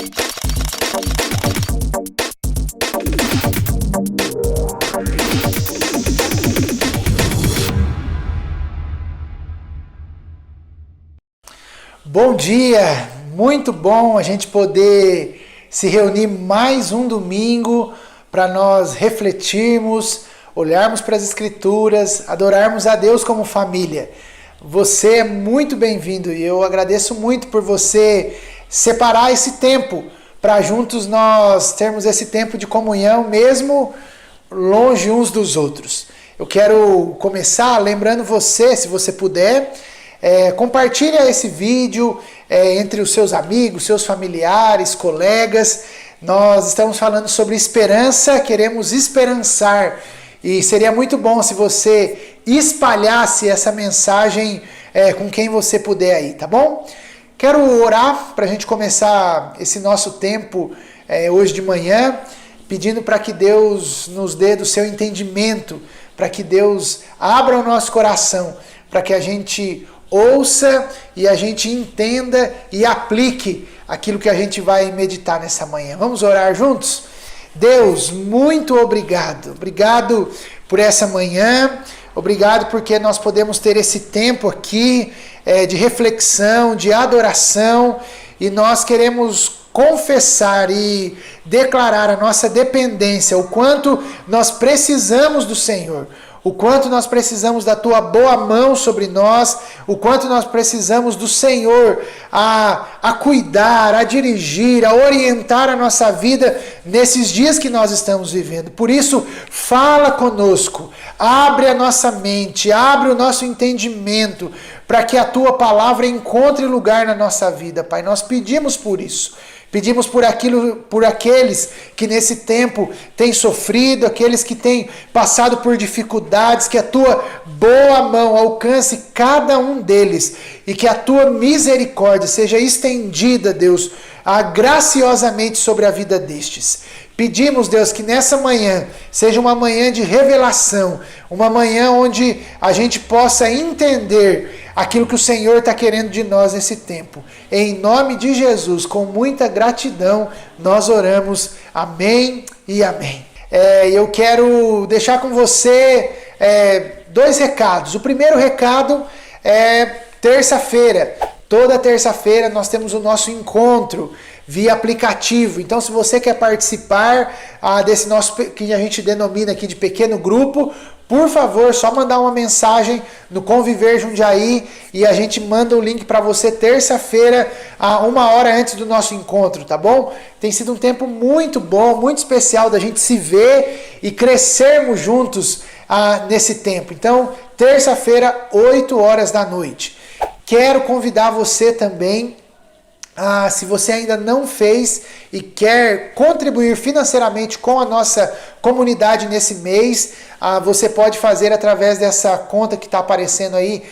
Bom dia, muito bom a gente poder se reunir mais um domingo para nós refletirmos, olharmos para as Escrituras, adorarmos a Deus como família. Você é muito bem-vindo e eu agradeço muito por você separar esse tempo para juntos nós termos esse tempo de comunhão, mesmo longe uns dos outros. Eu quero começar lembrando você, se você puder, compartilha esse vídeo entre os seus amigos, seus familiares, colegas. Nós estamos falando sobre esperança, queremos esperançar. E seria muito bom se você espalhasse essa mensagem com quem você puder aí, tá bom? Quero orar para a gente começar esse nosso tempo hoje de manhã, pedindo para que Deus nos dê do seu entendimento, para que Deus abra o nosso coração, para que a gente ouça e a gente entenda e aplique aquilo que a gente vai meditar nessa manhã. Vamos orar juntos? Deus, muito obrigado. Obrigado por essa manhã. Obrigado porque nós podemos ter esse tempo aqui de reflexão, de adoração, e nós queremos confessar e declarar a nossa dependência, o quanto nós precisamos do Senhor, o quanto nós precisamos da Tua boa mão sobre nós, o quanto nós precisamos do Senhor a cuidar, a dirigir, a orientar a nossa vida nesses dias que nós estamos vivendo. Por isso, fala conosco, abre a nossa mente, abre o nosso entendimento, para que a Tua palavra encontre lugar na nossa vida, Pai. Nós pedimos por isso. Pedimos por aqueles que nesse tempo têm sofrido, aqueles que têm passado por dificuldades, que a Tua boa mão alcance cada um deles e que a Tua misericórdia seja estendida, Deus, graciosamente sobre a vida destes. Pedimos, Deus, que nessa manhã seja uma manhã de revelação, uma manhã onde a gente possa entender aquilo que o Senhor está querendo de nós nesse tempo. Em nome de Jesus, com muita gratidão, nós oramos. Amém e amém. Eu quero deixar com você 2 recados. O primeiro recado é terça-feira. Toda terça-feira nós temos o nosso encontro via aplicativo. Então, se você quer participar desse nosso, que a gente denomina aqui de pequeno grupo, por favor, só mandar uma mensagem no Conviver Jundiaí e a gente manda o link para você terça-feira, 1 hora antes do nosso encontro, tá bom? Tem sido um tempo muito bom, muito especial da gente se ver e crescermos juntos nesse tempo. Então, terça-feira, 8 horas da noite. Quero convidar você também, se você ainda não fez e quer contribuir financeiramente com a nossa comunidade nesse mês, você pode fazer através dessa conta que está aparecendo aí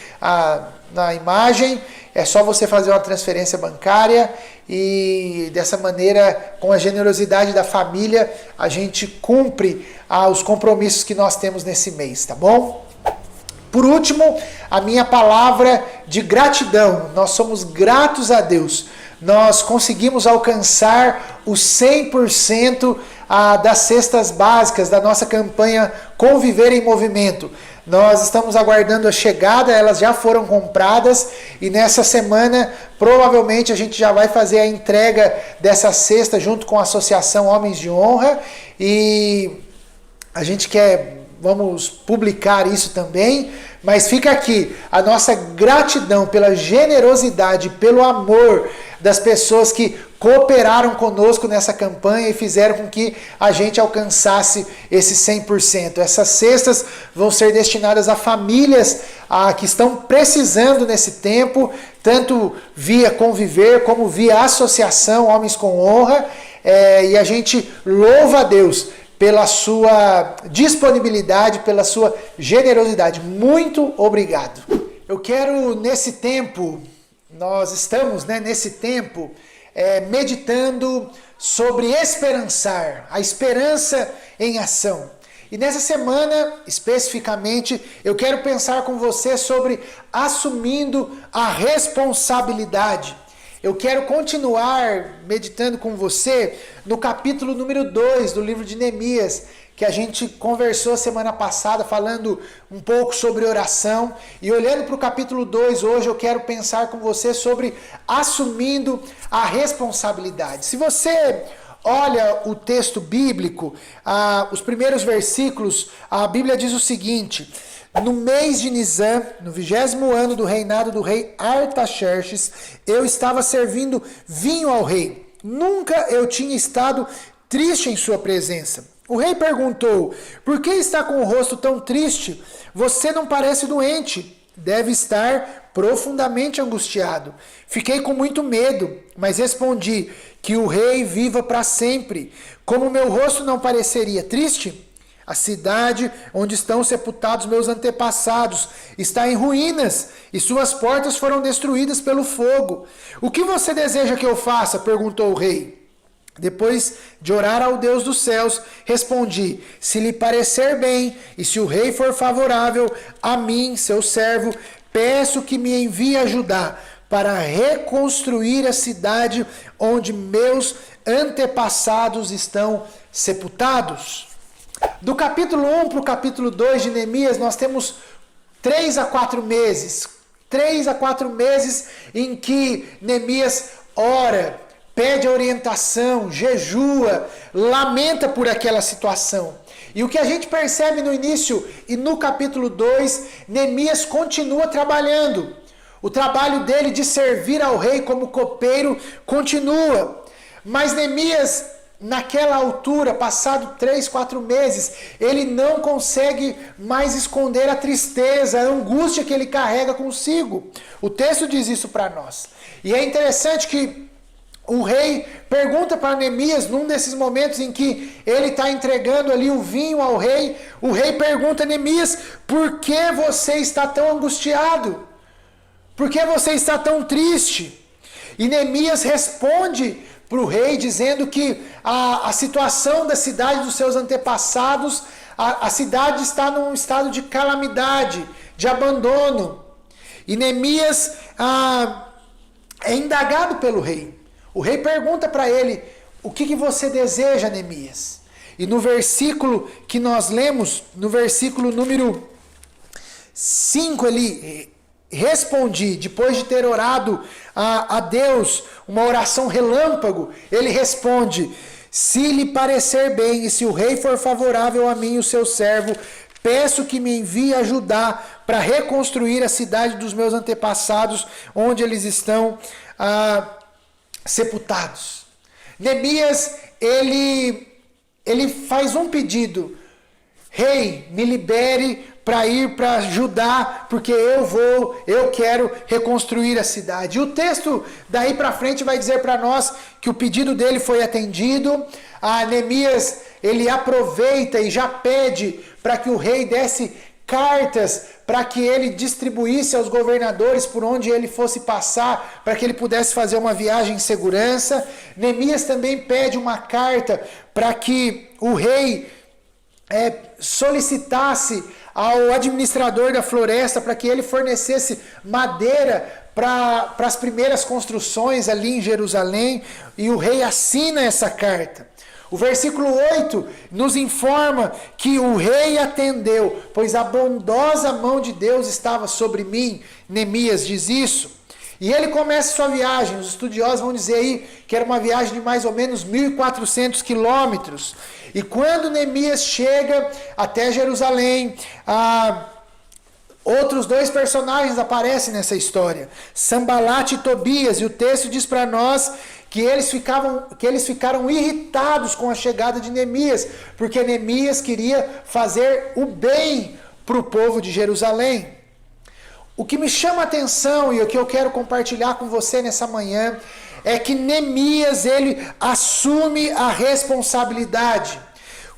na imagem. É só você fazer uma transferência bancária e dessa maneira, com a generosidade da família, a gente cumpre os compromissos que nós temos nesse mês, tá bom? Por último, a minha palavra de gratidão. Nós somos gratos a Deus. Nós conseguimos alcançar os 100% das cestas básicas da nossa campanha Conviver em Movimento. Nós estamos aguardando a chegada, elas já foram compradas e nessa semana provavelmente a gente já vai fazer a entrega dessa cesta junto com a Associação Homens de Honra e a gente vamos publicar isso também, mas fica aqui a nossa gratidão pela generosidade, pelo amor das pessoas que cooperaram conosco nessa campanha e fizeram com que a gente alcançasse esse 100%. Essas cestas vão ser destinadas a famílias que estão precisando nesse tempo, tanto via Conviver como via Associação Homens com Honra, e a gente louva a Deus pela sua disponibilidade, pela sua generosidade. Muito obrigado. Eu quero, nesse tempo, nós estamos nesse tempo meditando sobre esperançar, a esperança em ação. E nessa semana, especificamente, eu quero pensar com você sobre assumindo a responsabilidade. eu quero continuar meditando com você no capítulo número 2 do livro de Neemias, que a gente conversou semana passada, falando um pouco sobre oração. E olhando para o capítulo 2 hoje, eu quero pensar com você sobre assumindo a responsabilidade. Se você olha o texto bíblico, os primeiros versículos, a Bíblia diz o seguinte: no mês de Nisan, no 20º ano do reinado do rei Artaxerxes, eu estava servindo vinho ao rei. Nunca eu tinha estado triste em sua presença. O rei perguntou: por que está com o rosto tão triste? Você não parece doente. Deve estar profundamente angustiado. Fiquei com muito medo, mas respondi: que o rei viva para sempre. Como meu rosto não pareceria triste? A cidade onde estão sepultados meus antepassados está em ruínas e suas portas foram destruídas pelo fogo. O que você deseja que eu faça? Perguntou o rei. Depois de orar ao Deus dos céus, respondi: se lhe parecer bem e se o rei for favorável a mim, seu servo, peço que me envie ajudar para reconstruir a cidade onde meus antepassados estão sepultados. Do capítulo 1 para o capítulo 2 de Neemias, nós temos 3 a 4 meses. 3 a 4 meses em que Neemias ora, pede orientação, jejua, lamenta por aquela situação. E o que a gente percebe no início e no capítulo 2, Neemias continua trabalhando. O trabalho dele de servir ao rei como copeiro continua. Mas Neemias, naquela altura, passado 3, 4 meses, ele não consegue mais esconder a tristeza, a angústia que ele carrega consigo. O texto diz isso para nós. E é interessante que o rei pergunta para Neemias, num desses momentos em que ele está entregando ali o vinho ao rei, o rei pergunta a Neemias: por que você está tão angustiado? Por que você está tão triste? E Neemias responde para o rei dizendo que a situação da cidade dos seus antepassados, a cidade está num estado de calamidade, de abandono. E Neemias é indagado pelo rei. O rei pergunta para ele: o que você deseja, Neemias? E no versículo que nós lemos, no versículo número 5 ali, respondi, depois de ter orado a Deus, uma oração relâmpago, ele responde: se lhe parecer bem e se o rei for favorável a mim, o seu servo, peço que me envie ajudar para reconstruir a cidade dos meus antepassados, onde eles estão sepultados. Neemias, ele faz um pedido: rei, me libere para ir para Judá, porque eu quero reconstruir a cidade. E o texto daí para frente vai dizer para nós que o pedido dele foi atendido. Neemias, ele aproveita e já pede para que o rei desse cartas para que ele distribuísse aos governadores por onde ele fosse passar, para que ele pudesse fazer uma viagem em segurança. Neemias também pede uma carta para que o rei solicitasse ao administrador da floresta para que ele fornecesse madeira para as primeiras construções ali em Jerusalém, e o rei assina essa carta. O versículo 8 nos informa que o rei atendeu, pois a bondosa mão de Deus estava sobre mim. Neemias diz isso. E ele começa sua viagem. Os estudiosos vão dizer aí que era uma viagem de mais ou menos 1.400 quilômetros. E quando Neemias chega até Jerusalém, outros 2 personagens aparecem nessa história: Sambalat e Tobias. E o texto diz para nós que eles ficaram irritados com a chegada de Neemias, porque Neemias queria fazer o bem para o povo de Jerusalém. O que me chama a atenção e o que eu quero compartilhar com você nessa manhã é que Neemias, ele assume a responsabilidade.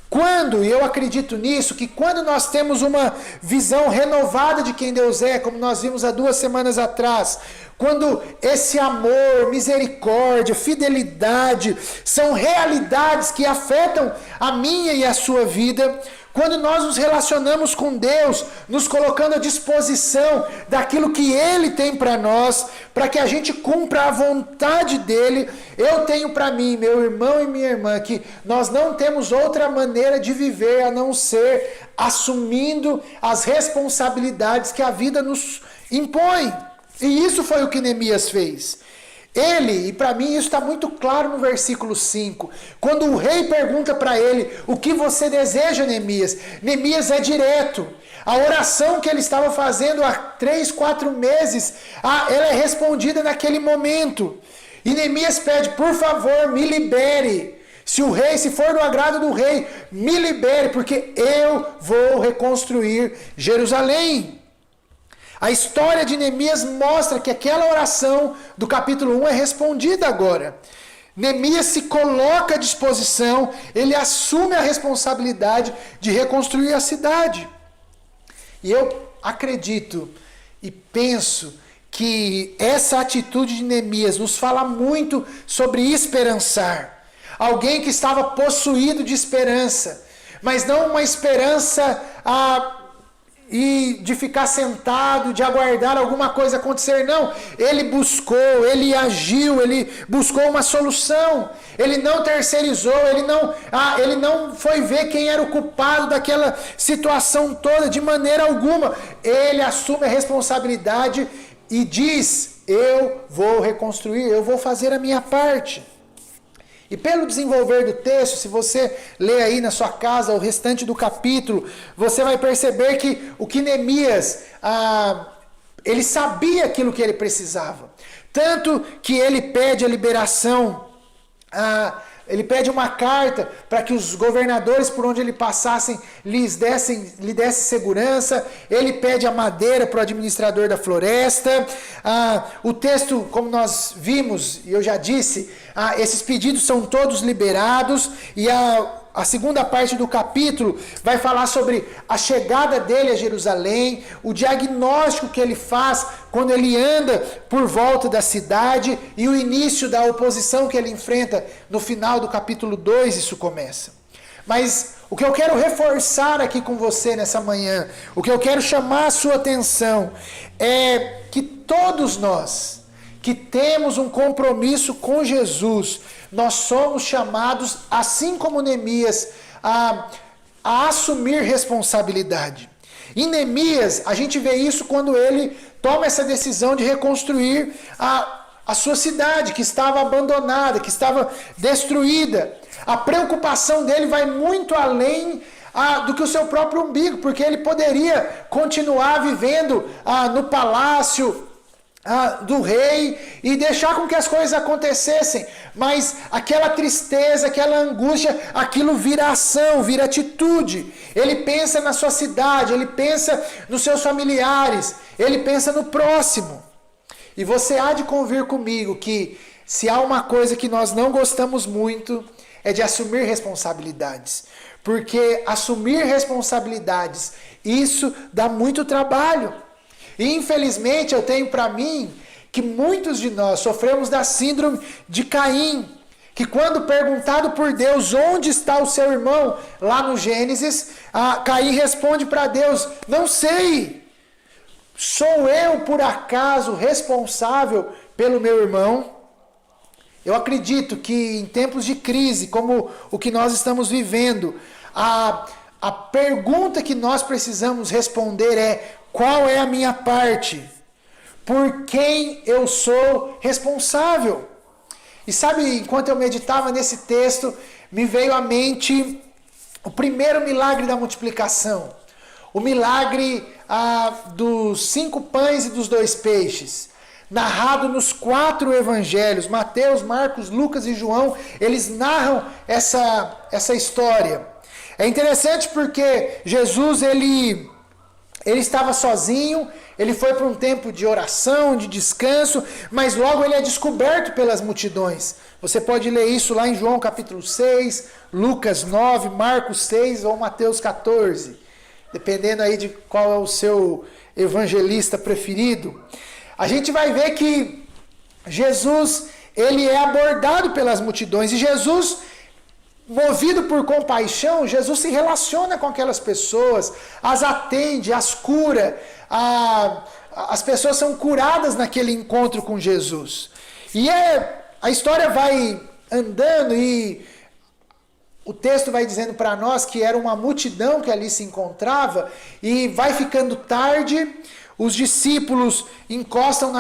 Quando, e eu acredito nisso, que quando nós temos uma visão renovada de quem Deus é, como nós vimos há 2 semanas atrás, quando esse amor, misericórdia, fidelidade são realidades que afetam a minha e a sua vida, Quando nós nos relacionamos com Deus, nos colocando à disposição daquilo que Ele tem para nós, para que a gente cumpra a vontade dEle, eu tenho para mim, meu irmão e minha irmã, que nós não temos outra maneira de viver a não ser assumindo as responsabilidades que a vida nos impõe. E isso foi o que Neemias fez. Ele, e para mim isso está muito claro no versículo 5, quando o rei pergunta para ele, o que você deseja, Neemias? Neemias é direto. A oração que ele estava fazendo há 3, 4 meses, ela é respondida naquele momento. E Neemias pede, por favor, me libere. Se for do agrado do rei, me libere, porque eu vou reconstruir Jerusalém. A história de Neemias mostra que aquela oração do capítulo 1 é respondida agora. Neemias se coloca à disposição, ele assume a responsabilidade de reconstruir a cidade. E eu acredito e penso que essa atitude de Neemias nos fala muito sobre esperançar. Alguém que estava possuído de esperança, mas não uma esperança e de ficar sentado, de aguardar alguma coisa acontecer. Não, ele buscou, ele agiu, ele buscou uma solução. Ele não terceirizou, ele não foi ver quem era o culpado daquela situação toda, de maneira alguma. Ele assume a responsabilidade e diz, eu vou reconstruir, eu vou fazer a minha parte. E pelo desenvolver do texto, se você ler aí na sua casa o restante do capítulo, você vai perceber que o que Neemias, ele sabia aquilo que ele precisava. Tanto que ele pede a liberação, ele pede uma carta para que os governadores por onde ele passassem lhe dessem segurança. Ele pede a madeira para o administrador da floresta. O texto, como nós vimos, e eu já disse, esses pedidos são todos liberados. E a segunda parte do capítulo vai falar sobre a chegada dele a Jerusalém, o diagnóstico que ele faz quando ele anda por volta da cidade e o início da oposição que ele enfrenta no final do capítulo 2, isso começa. Mas o que eu quero reforçar aqui com você nessa manhã, o que eu quero chamar a sua atenção é que todos nós que temos um compromisso com Jesus, nós somos chamados, assim como Neemias, a assumir responsabilidade. Em Neemias, a gente vê isso quando ele toma essa decisão de reconstruir a sua cidade, que estava abandonada, que estava destruída. A preocupação dele vai muito além do que o seu próprio umbigo, porque ele poderia continuar vivendo no palácio do rei e deixar com que as coisas acontecessem, mas aquela tristeza, aquela angústia, aquilo vira ação, vira atitude. Ele pensa na sua cidade, ele pensa nos seus familiares, ele pensa no próximo. E você há de convir comigo que se há uma coisa que nós não gostamos muito, é de assumir responsabilidades, porque assumir responsabilidades, isso dá muito trabalho. E infelizmente eu tenho para mim que muitos de nós sofremos da síndrome de Caim, que quando perguntado por Deus onde está o seu irmão, lá no Gênesis, Caim responde para Deus, não sei, sou eu por acaso responsável pelo meu irmão? Eu acredito que em tempos de crise, como o que nós estamos vivendo, a pergunta que nós precisamos responder é, qual é a minha parte? Por quem eu sou responsável? E sabe, enquanto eu meditava nesse texto, me veio à mente o primeiro milagre da multiplicação. O milagre dos 5 pães e dos 2 peixes. Narrado nos 4 evangelhos, Mateus, Marcos, Lucas e João, eles narram essa história. É interessante porque Jesus, ele estava sozinho, ele foi para um tempo de oração, de descanso, mas logo ele é descoberto pelas multidões. Você pode ler isso lá em João capítulo 6, Lucas 9, Marcos 6 ou Mateus 14, dependendo aí de qual é o seu evangelista preferido. A gente vai ver que Jesus, ele é abordado pelas multidões, e Jesus, movido por compaixão, Jesus se relaciona com aquelas pessoas, as atende, as cura, as pessoas são curadas naquele encontro com Jesus. E a história vai andando e o texto vai dizendo para nós que era uma multidão que ali se encontrava e vai ficando tarde, os discípulos encostam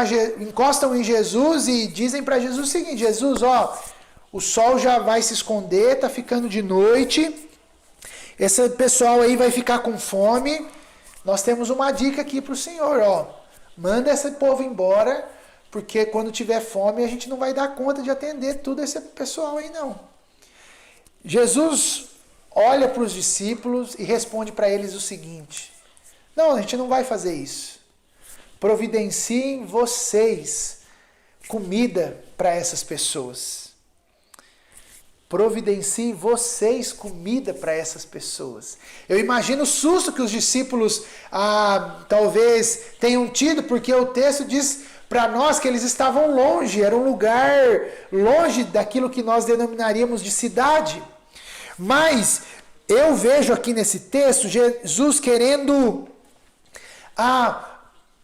em Jesus e dizem para Jesus o seguinte: Jesus, o sol já vai se esconder, está ficando de noite, esse pessoal aí vai ficar com fome, nós temos uma dica aqui para o Senhor, manda esse povo embora, porque quando tiver fome a gente não vai dar conta de atender tudo esse pessoal aí não. Jesus olha para os discípulos e responde para eles o seguinte: não, a gente não vai fazer isso. Providenciem vocês comida para essas pessoas. Providenciem vocês comida para essas pessoas. Eu imagino o susto que os discípulos talvez tenham tido, porque o texto diz para nós que eles estavam longe, era um lugar longe daquilo que nós denominaríamos de cidade. Mas eu vejo aqui nesse texto Jesus querendo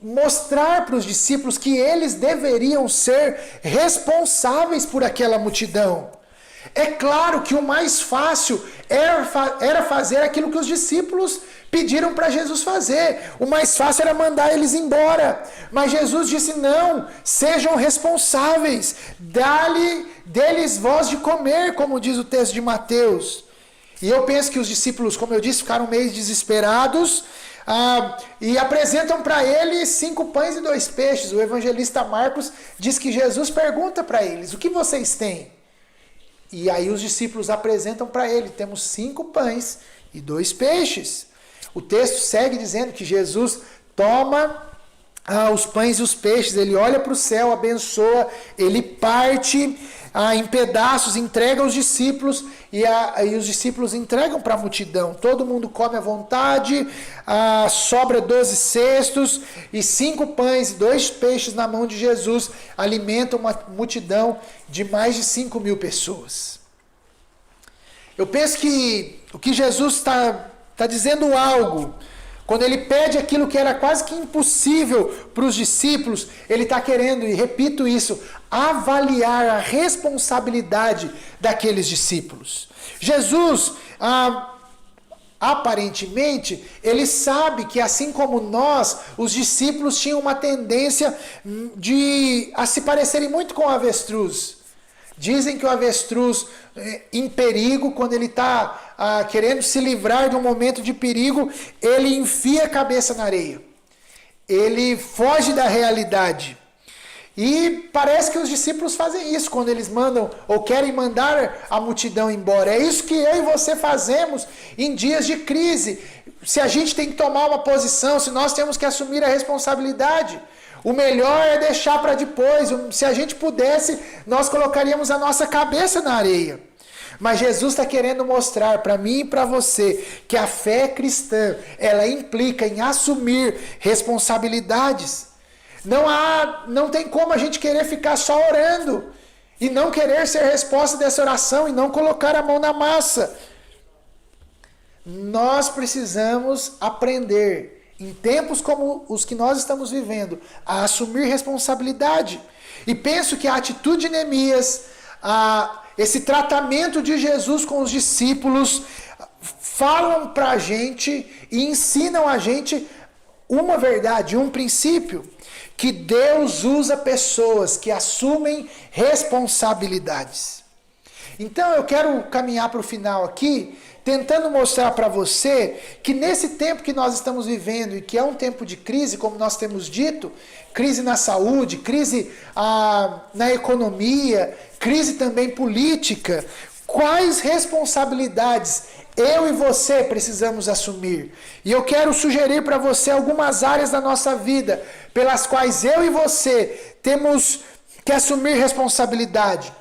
mostrar para os discípulos que eles deveriam ser responsáveis por aquela multidão. É claro que o mais fácil era fazer aquilo que os discípulos pediram para Jesus fazer. O mais fácil era mandar eles embora. Mas Jesus disse: não, sejam responsáveis. Dê-lhes voz de comer, como diz o texto de Mateus. E eu penso que os discípulos, como eu disse, ficaram meio desesperados e apresentam para eles 5 pães e 2 peixes. O evangelista Marcos diz que Jesus pergunta para eles: o que vocês têm? E aí os discípulos apresentam para ele: temos 5 pães e 2 peixes. O texto segue dizendo que Jesus toma os pães e os peixes, ele olha para o céu, abençoa, ele parte em pedaços, entrega aos discípulos e os discípulos entregam para a multidão. Todo mundo come à vontade, sobra 12 cestos e 5 pães e 2 peixes na mão de Jesus alimentam uma multidão de mais de 5.000 pessoas. Eu penso que o que Jesus está dizendo algo. Quando ele pede aquilo que era quase que impossível para os discípulos, ele está querendo, e repito isso, avaliar a responsabilidade daqueles discípulos. Jesus, aparentemente, ele sabe que assim como nós, os discípulos tinham uma tendência a se parecerem muito com o avestruz. Dizem que o avestruz, em perigo, quando ele está querendo se livrar de um momento de perigo, ele enfia a cabeça na areia. Ele foge da realidade. E parece que os discípulos fazem isso quando eles mandam ou querem mandar a multidão embora. É isso que eu e você fazemos em dias de crise. Se a gente tem que tomar uma posição, se nós temos que assumir a responsabilidade, o melhor é deixar para depois. Se a gente pudesse, nós colocaríamos a nossa cabeça na areia. Mas Jesus está querendo mostrar para mim e para você que a fé cristã, ela implica em assumir responsabilidades. Não tem como a gente querer ficar só orando e não querer ser resposta dessa oração e não colocar a mão na massa. Nós precisamos aprender, em tempos como os que nós estamos vivendo, a assumir responsabilidade. E penso que a atitude de Neemias, esse tratamento de Jesus com os discípulos, falam para a gente e ensinam a gente uma verdade, um princípio, que Deus usa pessoas que assumem responsabilidades. Então eu quero caminhar para o final aqui, tentando mostrar para você que nesse tempo que nós estamos vivendo e que é um tempo de crise, como nós temos dito, crise na saúde, crise na economia, crise também política, quais responsabilidades eu e você precisamos assumir? E eu quero sugerir para você algumas áreas da nossa vida pelas quais eu e você temos que assumir responsabilidade.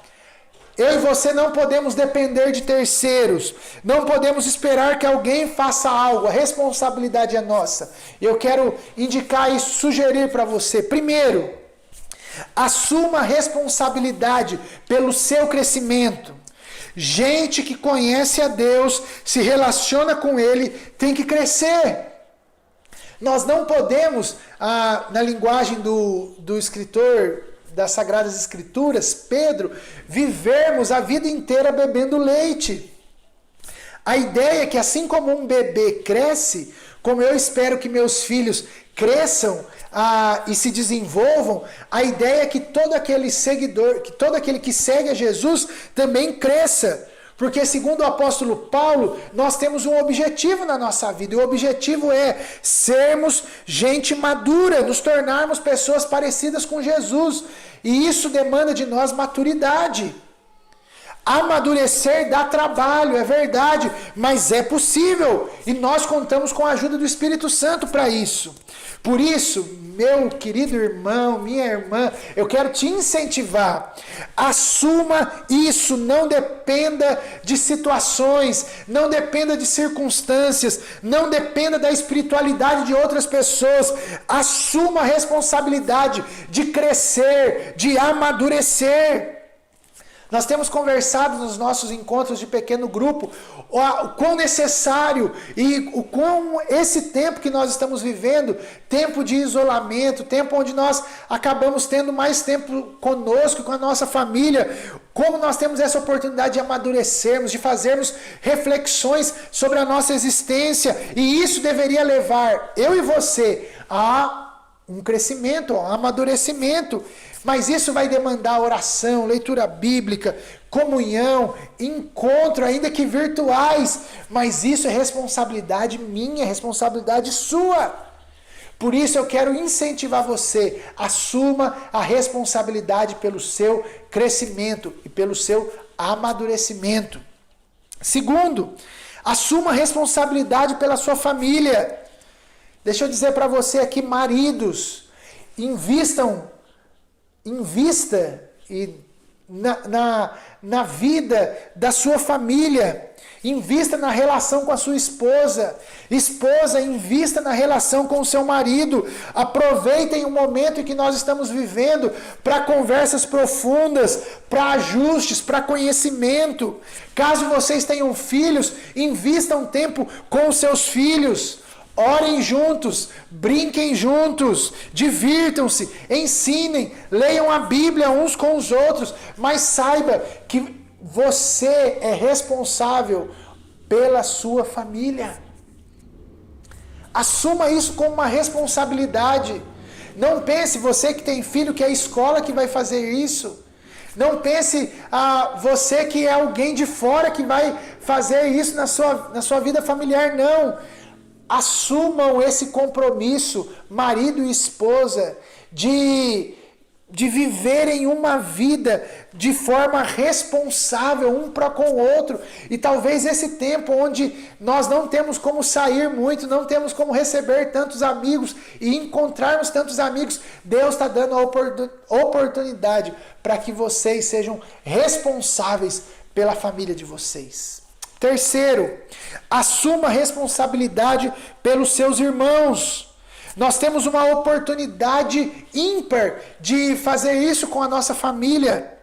Eu e você não podemos depender de terceiros. Não podemos esperar que alguém faça algo. A responsabilidade é nossa. Eu quero indicar e sugerir para você. Primeiro, assuma a responsabilidade pelo seu crescimento. Gente que conhece a Deus, se relaciona com Ele, tem que crescer. Nós não podemos, na linguagem do escritor das Sagradas Escrituras, Pedro, vivermos a vida inteira bebendo leite. A ideia é que assim como um bebê cresce, como eu espero que meus filhos cresçam e se desenvolvam, a ideia é que todo aquele seguidor, que todo aquele que segue a Jesus também cresça. Porque segundo o apóstolo Paulo, nós temos um objetivo na nossa vida. E o objetivo é sermos gente madura, nos tornarmos pessoas parecidas com Jesus. E isso demanda de nós maturidade. Amadurecer dá trabalho, é verdade, mas é possível. E nós contamos com a ajuda do Espírito Santo para isso. Por isso, meu querido irmão, minha irmã, eu quero te incentivar. Assuma isso, não dependa de situações, não dependa de circunstâncias, não dependa da espiritualidade de outras pessoas. Assuma a responsabilidade de crescer, de amadurecer. Nós temos conversado nos nossos encontros de pequeno grupo o quão necessário e o quão esse tempo que nós estamos vivendo, tempo de isolamento, tempo onde nós acabamos tendo mais tempo conosco, com a nossa família, como nós temos essa oportunidade de amadurecermos, de fazermos reflexões sobre a nossa existência, e isso deveria levar eu e você a um crescimento, a um amadurecimento. Mas isso vai demandar oração, leitura bíblica, comunhão, encontro, ainda que virtuais. Mas isso é responsabilidade minha, responsabilidade sua. Por isso eu quero incentivar você, assuma a responsabilidade pelo seu crescimento e pelo seu amadurecimento. Segundo, assuma a responsabilidade pela sua família. Deixa eu dizer para você aqui, maridos, invista na vida da sua família. Invista na relação com a sua esposa. Esposa, invista na relação com o seu marido. Aproveitem o momento em que nós estamos vivendo para conversas profundas, para ajustes, para conhecimento. Caso vocês tenham filhos, invistam tempo com os seus filhos. Orem juntos, brinquem juntos, divirtam-se, ensinem, leiam a Bíblia uns com os outros, mas saiba que você é responsável pela sua família. Assuma isso como uma responsabilidade. Não pense, você que tem filho, que é a escola que vai fazer isso. Não pense você que é alguém de fora que vai fazer isso na sua vida familiar, não. Assumam esse compromisso, marido e esposa, de viverem uma vida de forma responsável um para com o outro. E talvez esse tempo onde nós não temos como sair muito, não temos como receber tantos amigos e encontrarmos tantos amigos, Deus está dando a oportunidade para que vocês sejam responsáveis pela família de vocês. Terceiro, assuma a responsabilidade pelos seus irmãos. Nós temos uma oportunidade ímpar de fazer isso com a nossa família.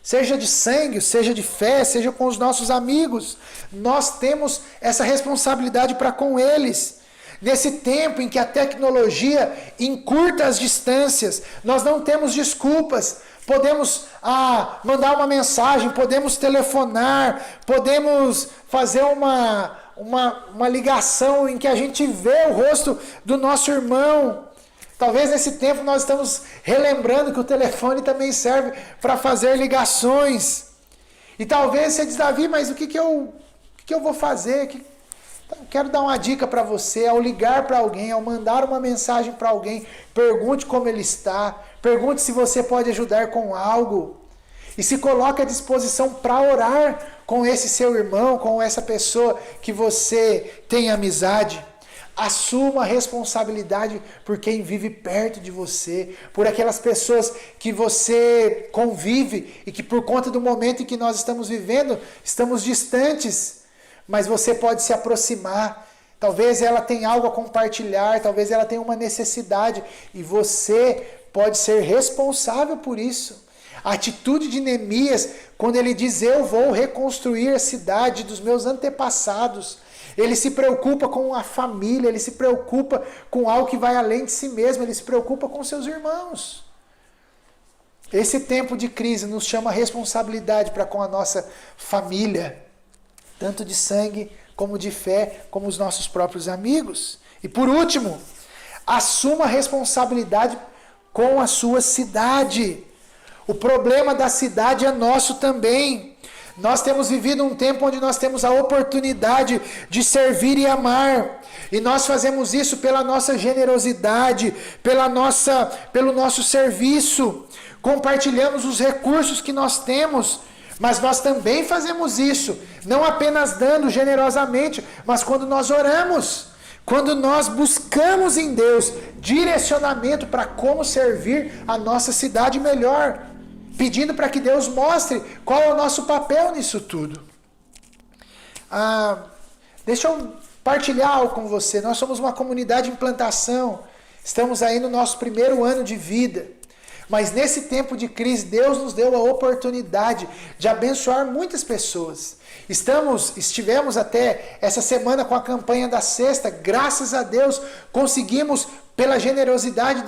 Seja de sangue, seja de fé, seja com os nossos amigos. Nós temos essa responsabilidade para com eles. Nesse tempo em que a tecnologia encurta as distâncias, nós não temos desculpas. Podemos mandar uma mensagem, podemos telefonar, podemos fazer uma ligação em que a gente vê o rosto do nosso irmão. Talvez nesse tempo nós estamos relembrando que o telefone também serve para fazer ligações. E talvez você diz, Davi, mas o que eu vou fazer? Então, quero dar uma dica para você. Ao ligar para alguém, ao mandar uma mensagem para alguém, pergunte como ele está, pergunte se você pode ajudar com algo. E se coloque à disposição para orar com esse seu irmão, com essa pessoa que você tem amizade. Assuma a responsabilidade por quem vive perto de você, por aquelas pessoas que você convive e que por conta do momento em que nós estamos vivendo, estamos distantes. Mas você pode se aproximar. Talvez ela tenha algo a compartilhar, talvez ela tenha uma necessidade e você pode ser responsável por isso. A atitude de Neemias, quando ele diz, eu vou reconstruir a cidade dos meus antepassados. Ele se preocupa com a família, ele se preocupa com algo que vai além de si mesmo, ele se preocupa com seus irmãos. Esse tempo de crise nos chama a responsabilidade para com a nossa família, tanto de sangue, como de fé, como os nossos próprios amigos. E por último, assuma a responsabilidade com a sua cidade. O problema da cidade é nosso também. Nós temos vivido um tempo onde nós temos a oportunidade de servir e amar. E nós fazemos isso pela nossa generosidade, pelo nosso serviço. Compartilhamos os recursos que nós temos. Mas nós também fazemos isso, não apenas dando generosamente, mas quando nós oramos, quando nós buscamos em Deus direcionamento para como servir a nossa cidade melhor, pedindo para que Deus mostre qual é o nosso papel nisso tudo. Deixa eu partilhar algo com você. Nós somos uma comunidade de implantação, estamos aí no nosso primeiro ano de vida. Mas nesse tempo de crise, Deus nos deu a oportunidade de abençoar muitas pessoas. Estivemos até essa semana com a campanha da cesta. Graças a Deus, conseguimos, pela generosidade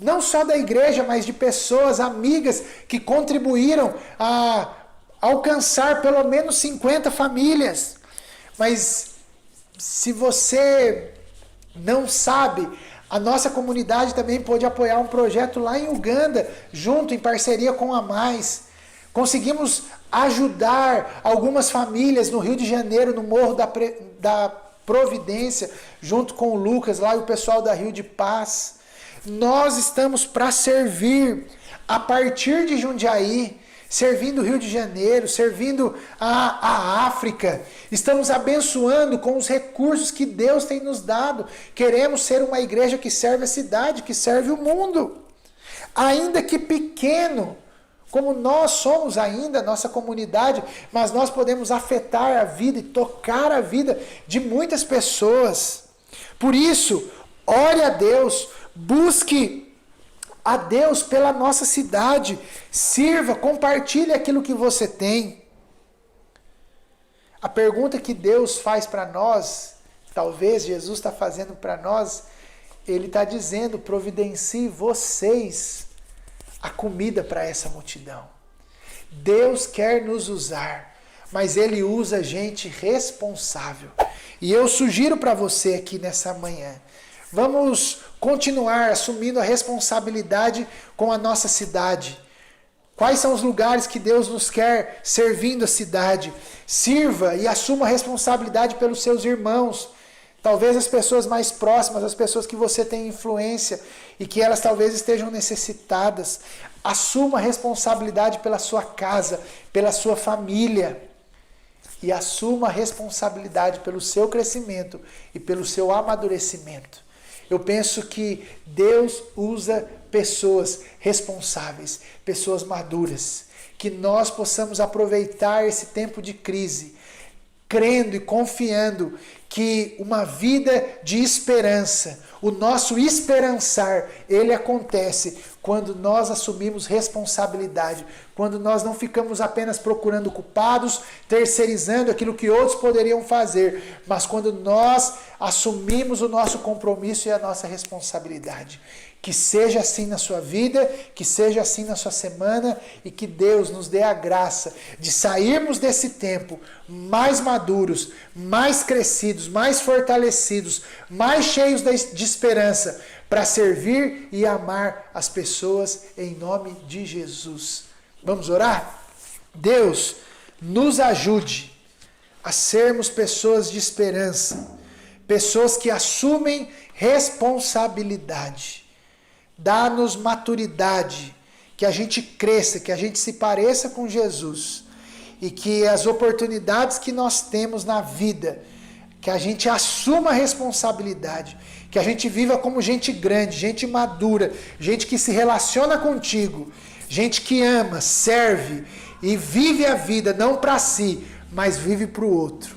não só da igreja, mas de pessoas, amigas, que contribuíram a alcançar pelo menos 50 famílias. Mas se você não sabe, a nossa comunidade também pôde apoiar um projeto lá em Uganda, junto, em parceria com a Mais. Conseguimos ajudar algumas famílias no Rio de Janeiro, no Morro da Providência, junto com o Lucas lá e o pessoal da Rio de Paz. Nós estamos para servir a partir de Jundiaí, servindo o Rio de Janeiro, servindo a África. Estamos abençoando com os recursos que Deus tem nos dado. Queremos ser uma igreja que serve a cidade, que serve o mundo. Ainda que pequeno, como nós somos ainda, nossa comunidade, mas nós podemos afetar a vida e tocar a vida de muitas pessoas. Por isso, ore a Deus, busque a Deus pela nossa cidade, sirva, compartilhe aquilo que você tem. A pergunta que Deus faz para nós, talvez Jesus está fazendo para nós, Ele está dizendo, providencie vocês a comida para essa multidão. Deus quer nos usar, mas Ele usa gente responsável. E eu sugiro para você aqui nessa manhã, vamos continuar assumindo a responsabilidade com a nossa cidade. Quais são os lugares que Deus nos quer servindo a cidade? Sirva e assuma a responsabilidade pelos seus irmãos. Talvez as pessoas mais próximas, as pessoas que você tem influência e que elas talvez estejam necessitadas. Assuma a responsabilidade pela sua casa, pela sua família. E assuma a responsabilidade pelo seu crescimento e pelo seu amadurecimento. Eu penso que Deus usa pessoas responsáveis, pessoas maduras, que nós possamos aproveitar esse tempo de crise, crendo e confiando que uma vida de esperança, o nosso esperançar, ele acontece quando nós assumimos responsabilidade, quando nós não ficamos apenas procurando culpados, terceirizando aquilo que outros poderiam fazer, mas quando nós assumimos o nosso compromisso e a nossa responsabilidade. Que seja assim na sua vida, que seja assim na sua semana e que Deus nos dê a graça de sairmos desse tempo mais maduros, mais crescidos, mais fortalecidos, mais cheios de esperança para servir e amar as pessoas em nome de Jesus. Vamos orar? Deus, nos ajude a sermos pessoas de esperança, pessoas que assumem responsabilidade. Dá-nos maturidade, que a gente cresça, que a gente se pareça com Jesus e que as oportunidades que nós temos na vida, que a gente assuma a responsabilidade, que a gente viva como gente grande, gente madura, gente que se relaciona contigo, gente que ama, serve e vive a vida não para si, mas vive para o outro.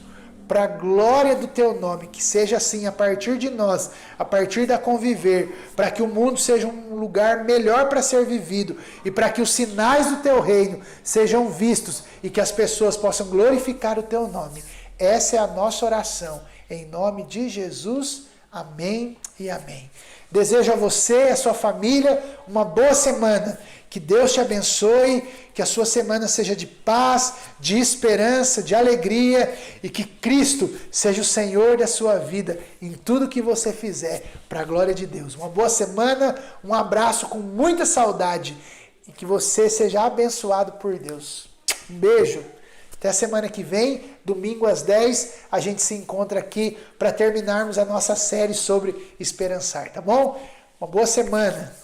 para a glória do teu nome, que seja assim a partir de nós, a partir da conviver, para que o mundo seja um lugar melhor para ser vivido e para que os sinais do teu reino sejam vistos e que as pessoas possam glorificar o teu nome. Essa é a nossa oração, em nome de Jesus, amém e amém. Desejo a você e a sua família uma boa semana. Que Deus te abençoe, que a sua semana seja de paz, de esperança, de alegria e que Cristo seja o Senhor da sua vida em tudo que você fizer, para a glória de Deus. Uma boa semana, um abraço com muita saudade e que você seja abençoado por Deus. Um beijo. Até a semana que vem, domingo às 10, a gente se encontra aqui para terminarmos a nossa série sobre esperançar, tá bom? Uma boa semana.